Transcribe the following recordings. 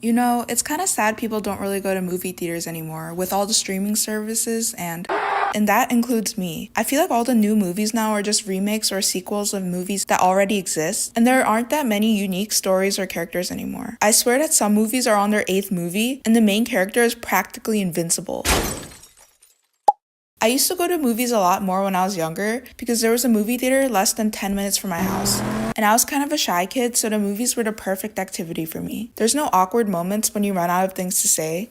You know, it's kind of sad people don't really go to movie theaters anymore with all the streaming services and that includes me. I feel like all the new movies now are just remakes or sequels of movies that already exist, and there aren't that many unique stories or characters anymore. I swear that some movies are on their 8th movie, and the main character is practically invincible. I used to go to movies a lot more when I was younger because there was a movie theater less than 10 minutes from my house. And I was kind of a shy kid, so the movies were the perfect activity for me. There's no awkward moments when you run out of things to say.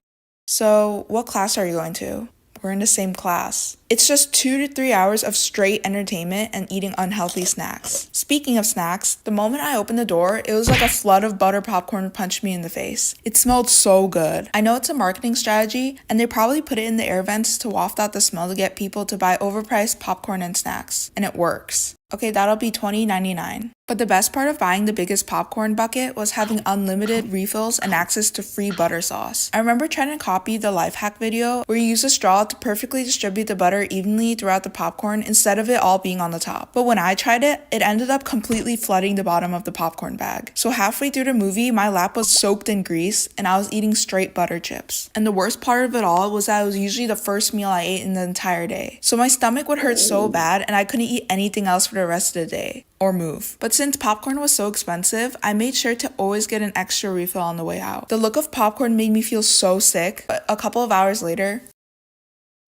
So, what class are you going to? We're in the same class. It's just 2 to 3 hours of straight entertainment and eating unhealthy snacks. Speaking of snacks, the moment I opened the door, it was like a flood of butter popcorn punched me in the face. It smelled so good. I know it's a marketing strategy, and they probably put it in the air vents to waft out the smell to get people to buy overpriced popcorn and snacks. And it works. Okay, that'll be $20.99. But the best part of buying the biggest popcorn bucket was having unlimited refills and access to free butter sauce. I remember trying to copy the life hack video where you use a straw to perfectly distribute the butter evenly throughout the popcorn instead of it all being on the top. But when I tried it, it ended up completely flooding the bottom of the popcorn bag. So halfway through the movie, my lap was soaked in grease and I was eating straight butter chips. And the worst part of it all was that it was usually the first meal I ate in the entire day. So my stomach would hurt so bad and I couldn't eat anything else for the rest of the day. Or move. But since popcorn was so expensive, I made sure to always get an extra refill on the way out. The look of popcorn made me feel so sick, but a couple of hours later,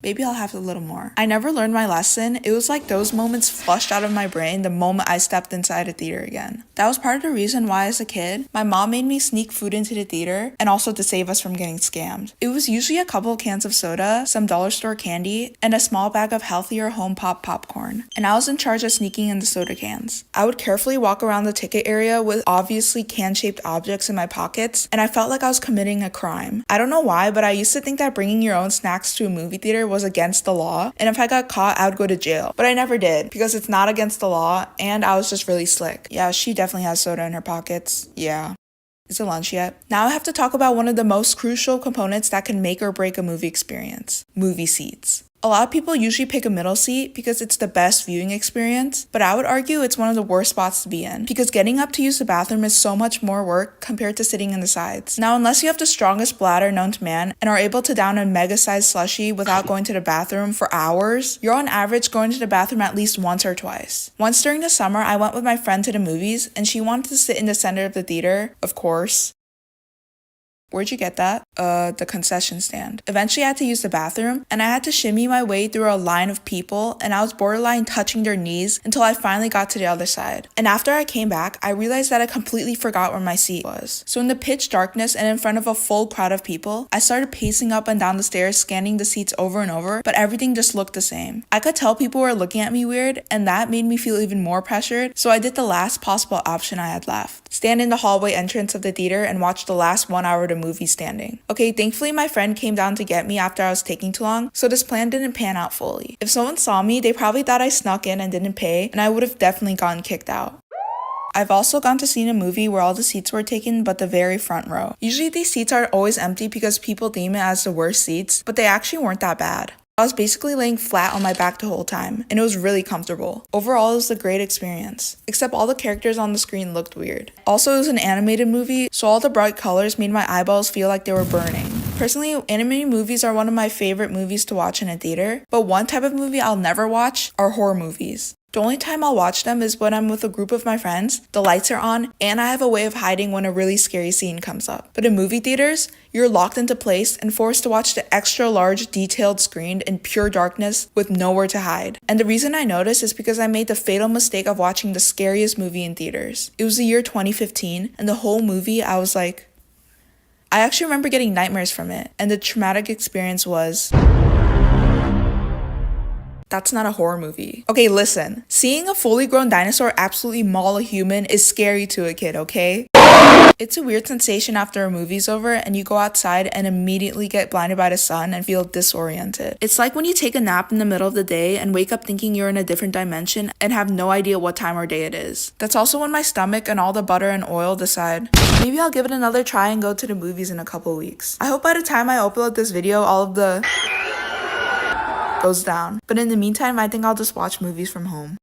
maybe I'll have a little more. I never learned my lesson. It was like those moments flushed out of my brain the moment I stepped inside a theater again. That was part of the reason why as a kid, my mom made me sneak food into the theater and also to save us from getting scammed. It was usually a couple of cans of soda, some dollar store candy, and a small bag of healthier home pop popcorn. And I was in charge of sneaking in the soda cans. I would carefully walk around the ticket area with obviously can-shaped objects in my pockets, and I felt like I was committing a crime. I don't know why, but I used to think that bringing your own snacks to a movie theater was against the law, and if I got caught, I would go to jail. But I never did, because it's not against the law, and I was just really slick. Yeah, she definitely has soda in her pockets. Yeah. Is it lunch yet? Now I have to talk about one of the most crucial components that can make or break a movie experience. Movie seats. A lot of people usually pick a middle seat because it's the best viewing experience, but I would argue it's one of the worst spots to be in because getting up to use the bathroom is so much more work compared to sitting in the sides. Now, unless you have the strongest bladder known to man and are able to down a mega-sized slushie without going to the bathroom for hours, you're on average going to the bathroom at least once or twice. Once during the summer, I went with my friend to the movies and she wanted to sit in the center of the theater, of course. Where'd you get that? The concession stand. Eventually I had to use the bathroom and I had to shimmy my way through a line of people and I was borderline touching their knees until I finally got to the other side. And after I came back, I realized that I completely forgot where my seat was. So in the pitch darkness and in front of a full crowd of people, I started pacing up and down the stairs, scanning the seats over and over, but everything just looked the same. I could tell people were looking at me weird and that made me feel even more pressured, so I did the last possible option I had left. Stand in the hallway entrance of the theater and watch the last 1 hour of the movie standing. Okay, thankfully my friend came down to get me after I was taking too long, so this plan didn't pan out fully. If someone saw me, they probably thought I snuck in and didn't pay, and I would have definitely gotten kicked out. I've also gone to see a movie where all the seats were taken but the very front row. Usually these seats are always empty because people deem it as the worst seats, but they actually weren't that bad. I was basically laying flat on my back the whole time, and it was really comfortable. Overall, it was a great experience, except all the characters on the screen looked weird. Also, it was an animated movie, so all the bright colors made my eyeballs feel like they were burning. Personally, animated movies are one of my favorite movies to watch in a theater, but one type of movie I'll never watch are horror movies. The only time I'll watch them is when I'm with a group of my friends, the lights are on, and I have a way of hiding when a really scary scene comes up. But in movie theaters, you're locked into place and forced to watch the extra large detailed screen in pure darkness with nowhere to hide. And the reason I know this is because I made the fatal mistake of watching the scariest movie in theaters. It was the year 2015, and the whole movie I was like, I actually remember getting nightmares from it, and the traumatic experience was... That's not a horror movie. Okay, listen. Seeing a fully grown dinosaur absolutely maul a human is scary to a kid, okay? It's a weird sensation after a movie's over and you go outside and immediately get blinded by the sun and feel disoriented. It's like when you take a nap in the middle of the day and wake up thinking you're in a different dimension and have no idea what time or day it is. That's also when my stomach and all the butter and oil decide, maybe I'll give it another try and go to the movies in a couple weeks. I hope by the time I upload this video, all of the goes down. But in the meantime, I think I'll just watch movies from home.